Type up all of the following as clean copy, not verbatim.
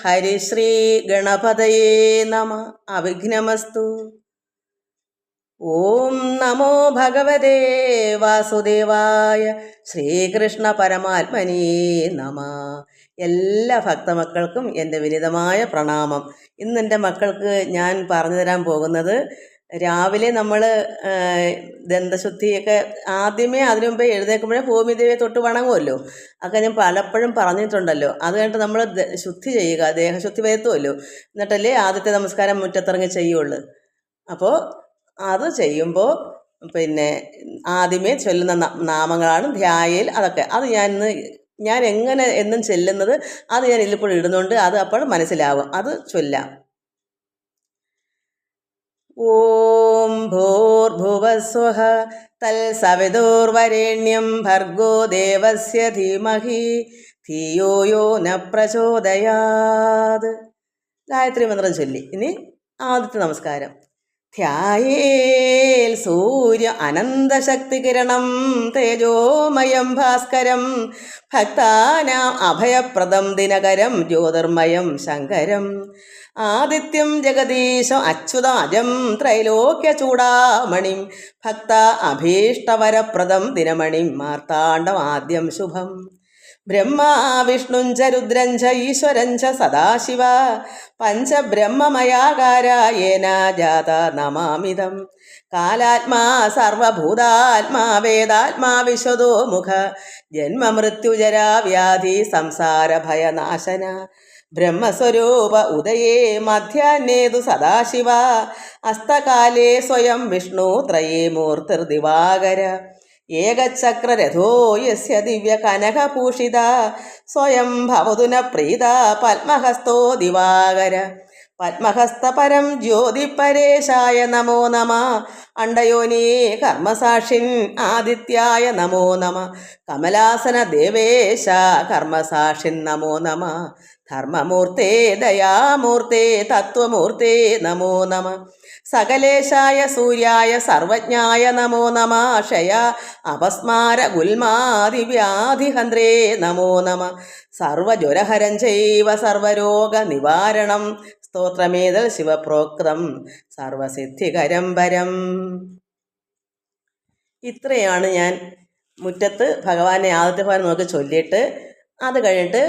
ഹരിശ്രീ ഗണപതയേ നമ. അവിഘ്നമസ്തു. ഓം നമോ ഭഗവതേ വാസുദേവായ. ശ്രീകൃഷ്ണ പരമാത്മനേ നമ. എല്ലാ ഭക്തമക്കൾക്കും എൻ്റെ വിനീതമായ പ്രണാമം. ഇന്ന് എൻ്റെ മക്കൾക്ക് ഞാൻ പറഞ്ഞു തരാൻ പോകുന്നത്, രാവിലെ നമ്മൾ ദന്തശുദ്ധിയൊക്കെ ആദ്യമേ അതിനു മുമ്പേ എഴുന്നേൽക്കുമ്പോഴേ ഭൂമിദേവിയെ തൊട്ട് വണങ്ങുമല്ലോ. അതൊക്കെ ഞാൻ പലപ്പോഴും പറഞ്ഞിട്ടുണ്ടല്ലോ. അത് കഴിഞ്ഞിട്ട് നമ്മൾ ശുദ്ധി ചെയ്യുക, ദേഹശുദ്ധി വരുത്തുമല്ലോ. എന്നിട്ടല്ലേ ആദ്യത്തെ നമസ്കാരം മുറ്റത്തിറങ്ങി ചെയ്യുള്ളൂ. അപ്പോൾ അത് ചെയ്യുമ്പോൾ ആദ്യമേ ചൊല്ലുന്ന നാമങ്ങളാണ് ധ്യായയിൽ. അതൊക്കെ അത് ഞാൻ എങ്ങനെ എന്നും ചെല്ലുന്നത് അത് ഞാൻ ഇതിലിപ്പോൾ ഇടുന്നുണ്ട്. അത് അപ്പോൾ മനസ്സിലാവും. അത് ചൊല്ലാം. ഓം ഭൂർഭുവസ്വഃ തൽസവിതുർവരേണ്യം ഭർഗോ ദേവസ്യ ധീമഹി ധിയോ യോ ന പ്രചോദയാത്. ഗായത്രി മന്ത്രം ചൊല്ലി ഇനി ആദ്യത്തെ നമസ്കാരം. ധ്യായേൽ സൂര്യ അനന്തശക്തികിരണം തേജോമയം ഭാസ്കരം ഭക്താനാം അഭയപ്രദം ദിനകരം ജ്യോതിർമയം ശങ്കരം ആദിത്യം ജഗദീശം അച്യുതാജം ത്രൈലോക്യചൂടാമണിം ഭക്ത അഭീഷ്ടവരപ്രദം ദിനമണിം മാർത്താണ്ഡം ആദ്യം ശുഭം. ബ്രഹ്മാ വിഷ്ണുഞ്ച രുദ്രഞ്ച ഈശ്വരഞ്ച സദാശിവ പഞ്ചബ്രഹ്മമയാകാരായേന ജാത നമാമിതം. കാലാത്മാ സർവഭൂതാത്മാ വേദാത്മാ വിശ്വതോ മുഖ ജന്മമൃത്യുജരാ വ്യാധി സംസാര ഭയനാശന ബ്രഹ്മസ്വരൂപ ഉദയേ മധ്യാഹ്നേതു സദാശിവ അസ്തകാലേ സ്വയം വിഷ്ണു ത്രയേ മൂർത്തിർദിവാകര ഏകചക്രരഥോ യസ്യ ദിവ്യ കനകഭൂഷിത സ്വയം ഭവതു ന പ്രീത പത്മഹസ്തോ ദിവാകര. പത്മഹസ്തപരം ജ്യോതിപരേശായ നമോ നമ. അണ്ടയോനീ കർമ്മസാക്ഷിൻ ആദിത്യായ നമോ നമ. കമലാസന ദേവേശ കർമ്മസാക്ഷിൻ നമോ നമ. ധർമ്മമൂർത്തേ ദയാമൂർത്തേ തത്വമൂർത്തേ നമോ നമ. സകലേശായ സൂര്യായ സർവജ്ഞായ നമോ നമ. ക്ഷയ അപസ്മാര ഗുൽമാദിവ്യാധിഹന്ത്രേ നമോ നമ. സർവജ്വരഹരം ചൈവ സർവരോഗ നിവാരണം സ്തോത്രമേതൽ ശിവപ്രോക്തം സർവസിദ്ധികരം വരം. ഇത്രയാണ് ഞാൻ മുറ്റത്ത് ഭഗവാനെ ആദ്യത്തെ ഭാഗം നോക്കി ചൊല്ലിയിട്ട് അത് കഴിഞ്ഞിട്ട്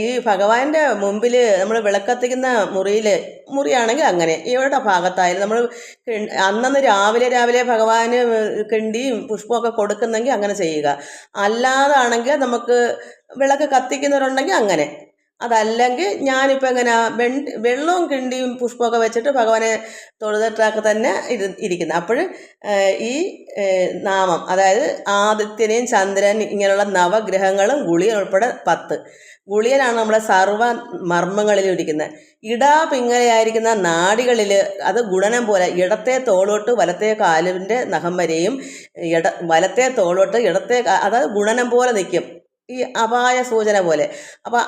ഈ ഭഗവാന്റെ മുമ്പിൽ നമ്മൾ വിളക്കത്തിക്കുന്ന മുറിയാണെങ്കിൽ അങ്ങനെ എവിടെ ഭാഗത്തായാലും നമ്മൾ അന്നന്ന് രാവിലെ ഭഗവാന് കിണ്ടിയും പുഷ്പമൊക്കെ കൊടുക്കുന്നെങ്കിൽ അങ്ങനെ ചെയ്യുക. അല്ലാതാണെങ്കിൽ നമുക്ക് വിളക്ക് കത്തിക്കുന്നവരുണ്ടെങ്കിൽ അങ്ങനെ. അതല്ലെങ്കിൽ ഞാനിപ്പോൾ എങ്ങനെ വെള്ളവും കിണ്ടിയും പുഷ്പമൊക്കെ വെച്ചിട്ട് ഭഗവാനെ തൊഴുതിട്ടൊക്കെ തന്നെ ഇരിക്കുന്നത്. അപ്പോൾ ഈ നാമം, അതായത് ആദിത്യനെയും ചന്ദ്രൻ ഇങ്ങനെയുള്ള നവഗ്രഹങ്ങളും ഗുളിയൻ ഉൾപ്പെടെ 10 ഗുളിയനാണ് നമ്മുടെ സർവ്വ മർമ്മങ്ങളിലും ഇരിക്കുന്നത്. പിങ്ങലെയായിരിക്കുന്ന നാഡികളിൽ അത് ഗുണനം പോലെ ഇടത്തെ തോളോട്ട് വലത്തെ കാലിൻ്റെ നഖം വരെയും വലത്തെ തോളോട്ട് അതായത് ഗുണനം പോലെ നിൽക്കും, ഈ അപായ സൂചന പോലെ. അപ്പം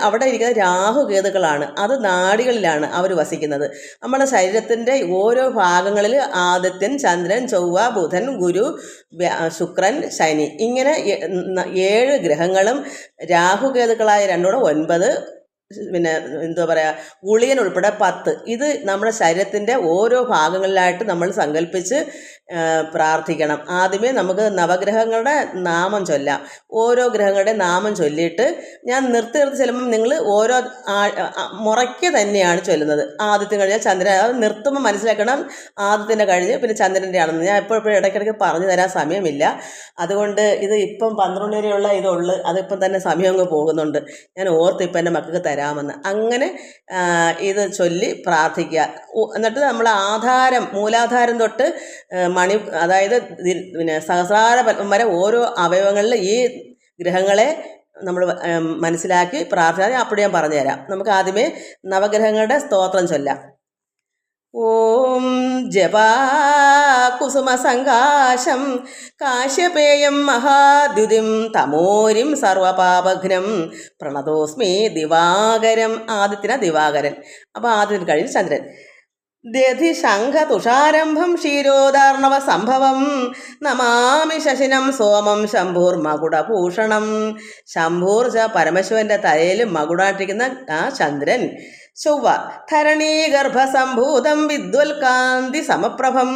അവിടെ ഇരിക്കുന്ന രാഹുകേതുക്കളാണ്. അത് നാഡികളിലാണ് അവർ വസിക്കുന്നത്. നമ്മുടെ ശരീരത്തിൻ്റെ ഓരോ ഭാഗങ്ങളിൽ ആദിത്യൻ, ചന്ദ്രൻ, ചൊവ്വ, ബുധൻ, ഗുരു, ശുക്രൻ, ശനി ഇങ്ങനെ 7 ഗ്രഹങ്ങളും രാഹുകേതുക്കളായ 2 9 ഗുളിയൻ ഉൾപ്പെടെ 10. ഇത് നമ്മുടെ ശരീരത്തിൻ്റെ ഓരോ ഭാഗങ്ങളിലായിട്ട് നമ്മൾ സങ്കല്പിച്ച് പ്രാർത്ഥിക്കണം. ആദ്യമേ നമുക്ക് നവഗ്രഹങ്ങളുടെ നാമം ചൊല്ലാം. ഓരോ ഗ്രഹങ്ങളുടെ നാമം ചൊല്ലിയിട്ട് ഞാൻ നിർത്തി ചെല്ലുമ്പം നിങ്ങൾ ഓരോ മുറയ്ക്ക് തന്നെയാണ് ചൊല്ലുന്നത്. ആദ്യത്തിന് കഴിഞ്ഞാൽ ചന്ദ്രൻ, അത് നിർത്തുമ്പോൾ മനസ്സിലാക്കണം ആദ്യത്തിൻ്റെ കഴിഞ്ഞ് പിന്നെ ചന്ദ്രൻ്റെ ആണെന്ന്. ഞാൻ എപ്പോഴും ഇടയ്ക്കിടയ്ക്ക് പറഞ്ഞു തരാൻ സമയമില്ല. അതുകൊണ്ട് ഇത് ഇപ്പം 12 വരെയുള്ള ഇതുള്ളു. അതിപ്പം തന്നെ സമയം അങ്ങ് പോകുന്നുണ്ട്. ഞാൻ ഓർത്തിപ്പം എൻ്റെ മക്കൾക്ക് തരാമെന്ന്. അങ്ങനെ ഇത് ചൊല്ലി പ്രാർത്ഥിക്കുക. എന്നിട്ട് നമ്മൾ മൂലാധാരം തൊട്ട് അതായത് സഹസ്രാര പത്മം വരെ ഓരോ അവയവങ്ങളിൽ ഈ ഗ്രഹങ്ങളെ നമ്മൾ മനസ്സിലാക്കി പ്രാർത്ഥന. അപ്പോൾ ഞാൻ പറഞ്ഞു തരാം. നമുക്ക് ആദ്യമേ നവഗ്രഹങ്ങളുടെ സ്തോത്രം ചൊല്ലാം. ഓം ജപാ കുസുമസങ്കാശം കാശ്യപേയം മഹാദ്യുതിം തമോരിം സർവപാപഘ്നം പ്രണതോസ്മി ദിവാകരം. ആദിത്യന ദിവാകരൻ. അപ്പോൾ ആദ്യത്തിന് കഴിഞ്ഞ് ചന്ദ്രൻ. ദധി ശംഖ തുഷാരംഭം ക്ഷീരോദാർണവ സംഭവം നമാമി ശശിനം സോമം ശംഭൂർ മകുടഭൂഷണം. ശംഭൂർ പരമശിവന്റെ തലയിൽ മകുടാട്ടിരിക്കുന്ന ആ ചന്ദ്രൻ ചൊവ്വ ധരണീഗർഭസംഭൂതം വിദ്വൽകാന്തി സമപ്രഭം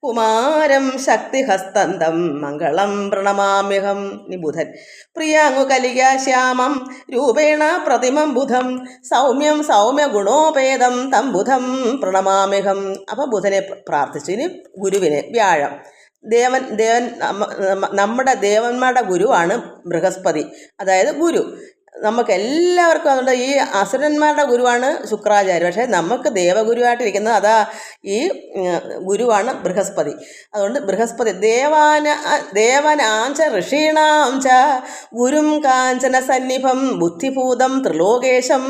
കുമാരം ശക്തിഹസ്തന്തം മംഗളം പ്രണമാമ്യഹം. ഇനി ബുധൻ പ്രിയാങ്ങു കലികാശ്യാമം രൂപേണ പ്രതിമം ബുധം സൗമ്യം സൗമ്യ ഗുണോപേതം തം ബുധം പ്രണമാമ്യഹം. അപ്പം ബുധനെ പ്രാർത്ഥിച്ചു. ഇനി ഗുരുവിനെ വ്യാഴം നമ്മുടെ ദേവന്മാരുടെ ഗുരുവാണ് ബൃഹസ്പതി, അതായത് ഗുരു. നമുക്ക് എല്ലാവർക്കും അതുകൊണ്ട് ഈ അസുരന്മാരുടെ ഗുരുവാണ് ശുക്രാചാര്യ, പക്ഷേ നമുക്ക് ദേവഗുരുവായിട്ടിരിക്കുന്നത് അതാ ഈ ഗുരുവാണ് ബൃഹസ്പതി. അതുകൊണ്ട് ബൃഹസ്പതി ദേവനാഞ്ച ഋഷീണാം ച ഗുരും കാഞ്ചന സന്നിഭം ബുദ്ധിഭൂതം ത്രിലോകേശം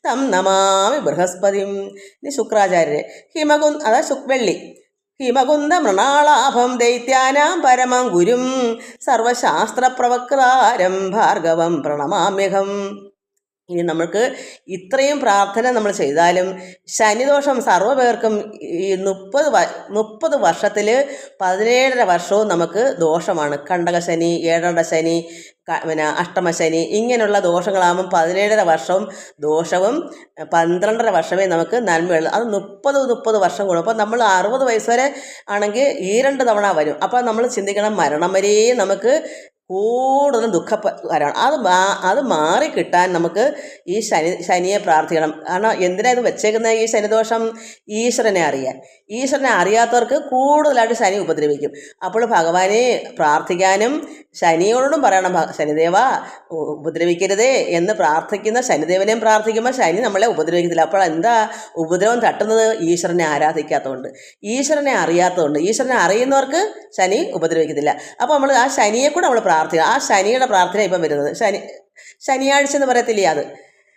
തം നമാമി ബൃഹസ്പതിം. ഇനി ശുക്രാചാര്യരെ അതാ വെള്ളി ഹിമകുന്ദ മൃണാളാഭം ദൈത്യാനാം പരമം ഗുരും സർവശാസ്ത്രപ്രവക്താരം ഭാർഗവം പ്രണമാമ്യഹം. ഇനി നമ്മൾക്ക് ഇത്രയും പ്രാർത്ഥന നമ്മൾ ചെയ്താലും ശനിദോഷം സർവ്വപേർക്കും ഈ 30 വർഷത്തിൽ 17.5 വർഷവും നമുക്ക് ദോഷമാണ്. കണ്ടകശനി, ഏഴണ്ട ശനി, പിന്നെ അഷ്ടമശനി, ഇങ്ങനെയുള്ള ദോഷങ്ങളാകുമ്പം 17.5 വർഷവും ദോഷവും 12.5 വർഷമേ നമുക്ക് നന്മയുള്ളൂ. അത് 30 വർഷം കൂടും. അപ്പോൾ നമ്മൾ 60 വയസ്സ് വരെ ആണെങ്കിൽ ഈ 2 തവണ വരും. അപ്പോൾ നമ്മൾ ചിന്തിക്കണം, മരണം വരെയും നമുക്ക് കൂടുതലും ദുഃഖകരമാണ്. അത് മാറിക്കിട്ടാൻ നമുക്ക് ഈ ശനിയെ പ്രാർത്ഥിക്കണം. കാരണം എന്തിനാണ് ഇത് വെച്ചേക്കുന്നത്? ഈ ശനിദോഷം ഈശ്വരനെ അറിയാത്തവർക്ക് കൂടുതലായിട്ട് ശനി ഉപദ്രവിക്കും. അപ്പോൾ ഭഗവാനെ പ്രാർത്ഥിക്കാനും ശനിയോടും പറയണം, ശനിദേവ ഉപദ്രവിക്കരുതേ എന്ന് പ്രാർത്ഥിക്കുന്ന ശനിദേവനെയും പ്രാർത്ഥിക്കുമ്പോൾ ശനി നമ്മളെ ഉപദ്രവിക്കത്തില്ല. അപ്പോൾ എന്താ ഉപദ്രവം തട്ടുന്നത്? ഈശ്വരനെ ആരാധിക്കാത്തതുകൊണ്ട്, ഈശ്വരനെ അറിയാത്തതുകൊണ്ട്. ഈശ്വരനെ അറിയുന്നവർക്ക് ശനി ഉപദ്രവിക്കത്തില്ല. അപ്പോൾ നമ്മൾ ആ ശനിയെ കൂടെ നമ്മൾ പ്രാർത്ഥിക്കുക. ആ ശനിയുടെ പ്രാർത്ഥന ഇപ്പം വരുന്നത് ശനിയാഴ്ച എന്ന് പറയത്തില്ലേ, അത്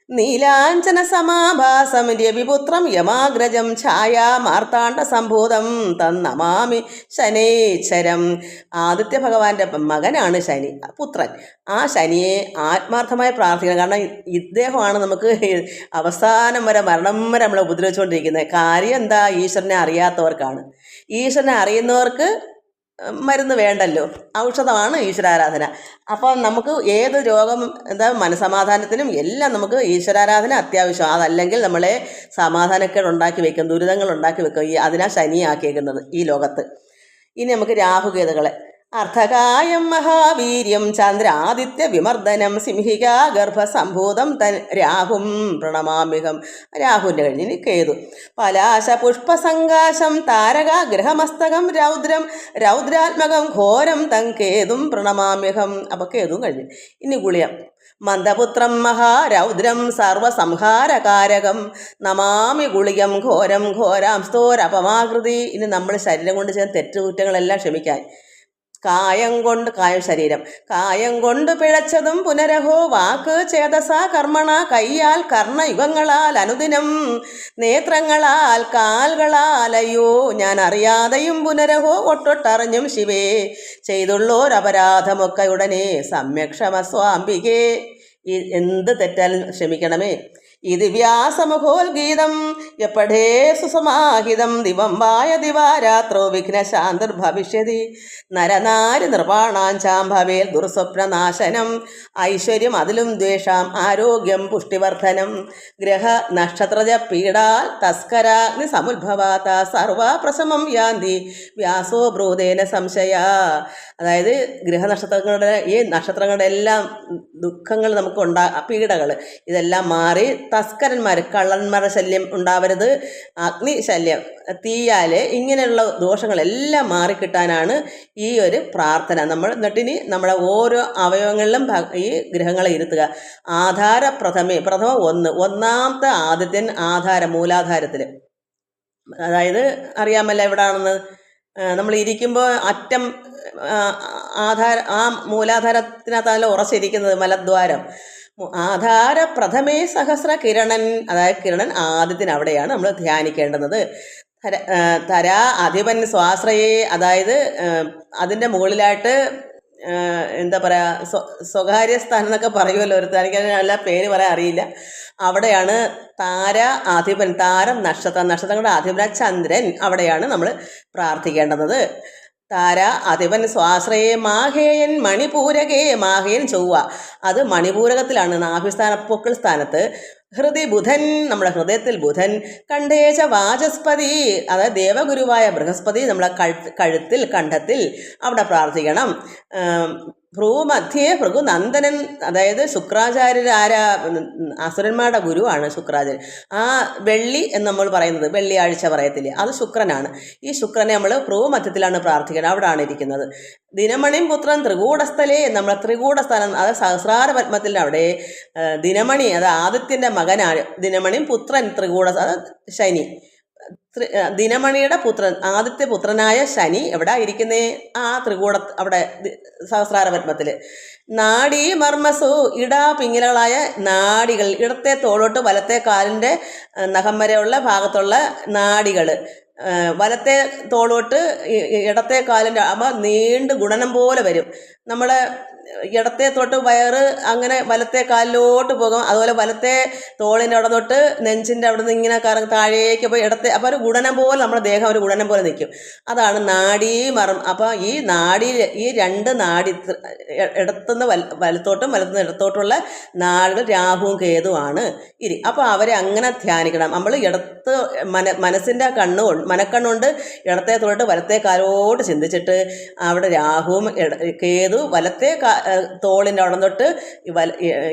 നീലാഞ്ചന സമാഭാസം രവിപുത്രം യമാഗ്രജം ഛായാ മാർത്താണ്ഡ സംഭൂതം തന്നമാമി ശനൈശ്വരം. ആദിത്യ ഭഗവാന്റെ മകനാണ് ശനി, പുത്രൻ. ആ ശനിയെ ആത്മാർത്ഥമായി പ്രാർത്ഥിക്കണം. കാരണം ഇദ്ദേഹമാണ് നമുക്ക് അവസാനം വരെ മരണം വരെ നമ്മളെ ഉപദ്രവിച്ചുകൊണ്ടിരിക്കുന്നത്. കാര്യം എന്താ? ഈശ്വരനെ അറിയാത്തവർക്കാണ്. ഈശ്വരനെ അറിയുന്നവർക്ക് മരുന്ന് വേണ്ടല്ലോ, ഔഷധമാണ് ഈശ്വരാരാധന. അപ്പം നമുക്ക് ഏത് രോഗം മനസമാധാനത്തിനും എല്ലാം നമുക്ക് ഈശ്വരാരാധന അത്യാവശ്യം. അതല്ലെങ്കിൽ നമ്മളെ സമാധാനക്കേട് ഉണ്ടാക്കി വെക്കും, ദുരിതങ്ങൾ ഉണ്ടാക്കി വെക്കും. അതിനാ ശനിയാക്കിയേക്കുന്നത് ഈ ലോകത്ത്. ഇനി നമുക്ക് രാഹുകേതുകളെ അർദ്ധകായം മഹാവീര്യം ചന്ദ്രാദിത്യ വിമർദ്ദനം സിംഹികാ ഗർഭസംഭൂതം തൻ രാഹും പ്രണമാമ്യഹം. രാഹുവിൻ്റെ കഴിഞ്ഞ് ഇനി കേതു പലാശ പുഷ്പസങ്കാശം താരകാ ഗ്രഹമസ്തകം രൗദ്രാത്മകം ഘോരം തൻ കേതും പ്രണമാമ്യഹം. അപ്പോൾ കേതും കഴിഞ്ഞ്. ഇനി ഗുളിയം മന്ദപുത്രം മഹാരൗദ്രം സർവസംഹാരകാരകം നമാമി ഗുളികം ഘോരം ഘോരാംസ്തോരപമാകൃതി. ഇനി നമ്മൾ ശരീരം കൊണ്ട് ചെയ്യുന്ന തെറ്റുകുറ്റങ്ങളെല്ലാം ക്ഷമിക്കാൻ. ശരീരം കായം കൊണ്ട് പിഴച്ചതും പുനരഹോ വാക്ക് ചേതസ കർമ്മണ കയ്യാൽ കർണയുഗങ്ങളാൽ അനുദിനം നേത്രങ്ങളാൽ കാൽകളാലയോ ഞാൻ അറിയാതെയും പുനരഹോ ഒട്ടൊട്ടറിഞ്ഞും ശിവേ ചെയ്തുള്ളോരപരാധമൊക്കെ ഉടനെ സമ്യക്ഷമസ്വാംബികേ. എന്ത് തെറ്റാലും ക്ഷമിക്കണമേ. ഇത് വ്യാസമുഖോൽഗീതം എപ്പടേ സുസമാഹിതം ദിവം വായ ദിവാരാത്രോ വിഘ്നശാന്തിർഭവിഷ്യതി നരനാരി നിർവാണാഞ്ചാം ഭവേൽ ദുർസ്വപ്നനാശനം ഐശ്വര്യം അതിലും ദ്വേഷാം ആരോഗ്യം പുഷ്ടിവർദ്ധനം ഗ്രഹ നക്ഷത്രജ പീഡാൽ തസ്കരാഗ്നി സമുദ്ഭവാത സർവപ്രശമം യാന്തി വ്യാസോ ബ്രൂതേന സംശയ. അതായത് ഈ നക്ഷത്രങ്ങളുടെ എല്ലാം ദുഃഖങ്ങൾ നമുക്ക് പീഡകൾ ഇതെല്ലാം മാറി തസ്കരന്മാർ, കള്ളന്മാരുടെ ശല്യം ഉണ്ടാവരുത്, അഗ്നി ശല്യം, തീയാൽ, ഇങ്ങനെയുള്ള ദോഷങ്ങളെല്ലാം മാറിക്കിട്ടാനാണ് ഈ ഒരു പ്രാർത്ഥന. എന്നിട്ടിനി നമ്മളെ ഓരോ അവയവങ്ങളിലും ഈ ഗ്രഹങ്ങളെ ഇരുത്തുക. പ്രഥമം ഒന്നാമത്തെ ആദിത്യൻ മൂലാധാരത്തിൽ, അതായത് അറിയാമല്ലോ എവിടാണെന്ന്. നമ്മൾ ഇരിക്കുമ്പോൾ അറ്റം മൂലാധാരത്തിനകത്തല്ല ഉറച്ചിരിക്കുന്നത്, മലദ്വാരം. പ്രഥമേ സഹസ്ര കിരണൻ, അതായത് കിരണൻ ആദിത്യൻ അവിടെയാണ് നമ്മൾ ധ്യാനിക്കേണ്ടുന്നത്. തരാ അധിപൻ സ്വാശ്രയേ, അതായത് അതിൻ്റെ മുകളിലായിട്ട് എന്താ പറയുക, സ്വകാര്യ സ്ഥാനം എന്നൊക്കെ പറയുമല്ലോ, എനിക്ക് നല്ല പേര് പറയാൻ അറിയില്ല. അവിടെയാണ് താര അധിപൻ, താരം നക്ഷത്രങ്ങളുടെ അധിപന ചന്ദ്രൻ, അവിടെയാണ് നമ്മൾ പ്രാർത്ഥിക്കേണ്ടത്. താര അധിപൻ സ്വാശ്രയേ മാഹേയൻ മണിപൂരകേ, മാഹേയൻ ചൊവ്വ, അത് മണിപൂരകത്തിലാണ്, നാഭിസ്ഥാന പൊക്കിൾ സ്ഥാനത്ത്. ഹൃദയ ബുധൻ, നമ്മുടെ ഹൃദയത്തിൽ ബുധൻ. കണ്ഠേശ വാചസ്പതി, അതായത് ദേവഗുരുവായ ബൃഹസ്പതി നമ്മളെ കഴുത്തിൽ, കണ്ഠത്തിൽ, അവിടെ പ്രാർത്ഥിക്കണം. ഭ്രൂമധ്യേ ഭൃഗുനന്ദനൻ, അതായത് ശുക്രാചാര്യർ അസുരന്മാരുടെ ഗുരുവാണ് ശുക്രാചാര്യൻ. ആ വെള്ളി എന്ന് നമ്മൾ പറയുന്നത്, വെള്ളിയാഴ്ച പറയത്തില്ലേ, അത് ശുക്രനാണ്. ഈ ശുക്രനെ നമ്മൾ ഭ്രൂമധ്യത്തിലാണ് പ്രാർത്ഥിക്കുന്നത്, അവിടെയാണ് ഇരിക്കുന്നത്. ദിനമണിം പുത്രൻ ത്രികൂടസ്ഥലേ, നമ്മളെ ത്രികൂടസ്ഥലം, അത് സഹസ്രാര പത്മത്തിൽ അവിടെ ദിനമണി, അത് ആദിത്യൻ്റെ മകനാണ്. ദിനമണിയും പുത്രൻ അത് ശനി, ദിനമണിയുടെ പുത്രൻ, ആദിത്യ പുത്രനായ ശനി എവിടെ ഇരിക്കുന്നേ? ആ ത്രികൂട അവിടെ സഹസ്രാര പത്മത്തിൽ. നാഡീ മർമ്മസു, പിങ്ങലുകളായ നാഡികൾ, ഇടത്തെ തോളോട്ട് വലത്തെ കാലിൻ്റെ നഖം വരെയുള്ള ഭാഗത്തുള്ള നാഡികൾ, വലത്തെ തോളോട്ട് ഇടത്തെ കാലിൻ്റെ അപ്പോൾ നീണ്ട് ഗുണനം പോലെ വരും. നമ്മളെ ഇടത്തെ തൊട്ട് വയറ് അങ്ങനെ വലത്തെ കാലിലോട്ട് പോകും. അതുപോലെ വലത്തെ തോളിൻ്റെ അവിടെ തൊട്ട് നെഞ്ചിൻ്റെ അവിടെ നിന്ന് ഇങ്ങനെ താഴേക്ക് പോയി ഇടത്തെ, അപ്പോൾ ഒരു ഗുണനം പോലെ നമ്മുടെ ദേഹം ഒരു ഗുണനം പോലെ നിൽക്കും. അതാണ് നാഡീ മർമ്മം. അപ്പോൾ ഈ നാഡിയിൽ ഈ രണ്ട് നാഡി, ഇടത്തുനിന്ന് വലത്തോട്ടും വലത്തുനിന്ന് ഇടത്തോട്ടുള്ള നാടുകൾ രാഹുവും കേതുവാണ് ഇരി. അപ്പോൾ അവരെ അങ്ങനെ ധ്യാനിക്കണം. നമ്മൾ ഇടത്ത് മനസ്സിൻ്റെ മനക്കണ്ണുകൊണ്ട് ഇടത്തെ തൊട്ട് വലത്തെ കാലോട്ട് ചിന്തിച്ചിട്ട് അവിടെ രാഹുവും കേതു വലത്തെ തോളിൻ്റെ അവിടം തൊട്ട്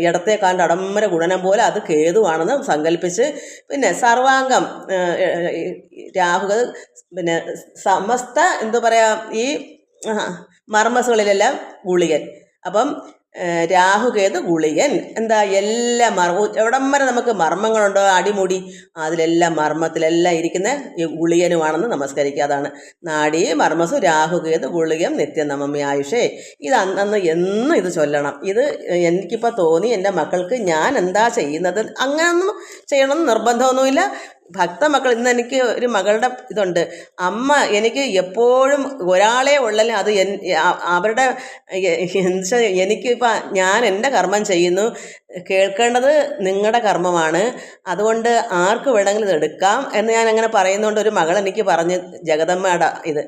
ഇടത്തെ കാലിൻ്റെ അടം വരെ ഗുണനം പോലെ അത് കേതുവാണെന്ന് സങ്കല്പിച്ച്, പിന്നെ സർവാംഗം രാഹു, പിന്നെ സമസ്ത എന്താ പറയുക, ഈ മർമ്മസുകളിലെല്ലാം ഗുളികൻ. അപ്പം രാഹുകേതു ഗുളികൻ, എന്താ എല്ലാ എവിടം വരെ നമുക്ക് മർമ്മങ്ങളുണ്ടോ അടിമുടി, അതിലെല്ലാം മർമ്മത്തിലെല്ലാം ഇരിക്കുന്ന ഈ ഗുളികനുമാണെന്ന് നമസ്കരിക്കുക. അതാണ് നാഡീ മർമ്മസു രാഹുകേതു ഗുളികം നിത്യം നമമി ആയുഷേ. ഇത് അന്ന് എന്നും ഇത് ചൊല്ലണം. ഇത് എനിക്കിപ്പോൾ തോന്നി എൻ്റെ മക്കൾക്ക് ഞാൻ എന്താ ചെയ്യുന്നത്, അങ്ങനെയൊന്നും ചെയ്യണമെന്ന് നിർബന്ധമൊന്നുമില്ല. ഭക്തമക്കൾ, ഇന്ന് എനിക്ക് ഒരു മകളുടെ ഇതുണ്ട്, അമ്മ എനിക്ക് എപ്പോഴും ഒരാളെ ഉള്ളല്ലേ, അത് അവരുടെ എനിക്കിപ്പോൾ ഞാൻ എൻ്റെ കർമ്മം ചെയ്യുന്നു, കേൾക്കേണ്ടത് നിങ്ങളുടെ കർമ്മമാണ്, അതുകൊണ്ട് ആർക്ക് വേണമെങ്കിലും ഇത് എടുക്കാം എന്ന് ഞാൻ അങ്ങനെ പറയുന്നതുകൊണ്ട് ഒരു മകൾ എനിക്ക് പറഞ്ഞ്, ജഗദമ്മയുടെ ഇത്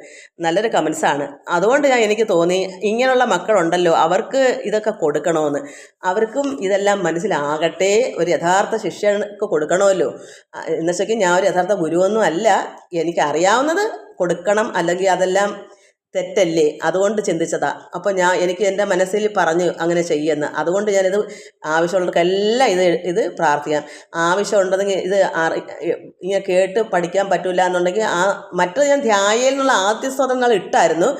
നല്ലൊരു കമൻസാണ്. അതുകൊണ്ട് എനിക്ക് തോന്നി ഇങ്ങനെയുള്ള മക്കളുണ്ടല്ലോ അവർക്ക് ഇതൊക്കെ കൊടുക്കണമെന്ന്. അവർക്കും ഇതെല്ലാം മനസ്സിലാകട്ടെ, ഒരു യഥാർത്ഥ ശിഷ്യർക്ക് കൊടുക്കണമല്ലോ. എന്നുവെച്ചാൽ ഞാൻ ഒരു യഥാർത്ഥ ഗുരുവൊന്നും അല്ല, എനിക്കറിയാവുന്നത് കൊടുക്കണം, അല്ലെങ്കിൽ അതെല്ലാം തെറ്റല്ലേ, അതുകൊണ്ട് ചിന്തിച്ചതാ. അപ്പോൾ എനിക്ക് എൻ്റെ മനസ്സിൽ പറഞ്ഞു അങ്ങനെ ചെയ്യുമെന്ന്. അതുകൊണ്ട് ഞാനിത് ആവശ്യമുള്ളവർക്കെല്ലാം ഇത് പ്രാർത്ഥിക്കാം. ആവശ്യമുണ്ടെങ്കിൽ ഇത് ഇങ്ങനെ കേട്ട് പഠിക്കാൻ പറ്റില്ല എന്നുണ്ടെങ്കിൽ മറ്റത് ഞാൻ ധ്യായയിൽ നിന്നുള്ള ആദ്യ സ്വതങ്ങൾ ഇട്ടായിരുന്നു.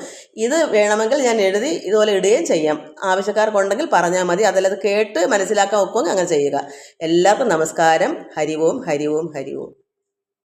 ഇത് വേണമെങ്കിൽ ഞാൻ എഴുതി ഇതുപോലെ ഇടുകയും ചെയ്യാം. ആവശ്യക്കാർക്കുണ്ടെങ്കിൽ പറഞ്ഞാൽ മതി. അതല്ലാതെ കേട്ട് മനസ്സിലാക്കാൻ ഒക്കുമെങ്കിൽ അങ്ങനെ ചെയ്യുക. എല്ലാവർക്കും നമസ്കാരം. ഹരി ഓം, ഹരി ഓം, ഹരി ഓം.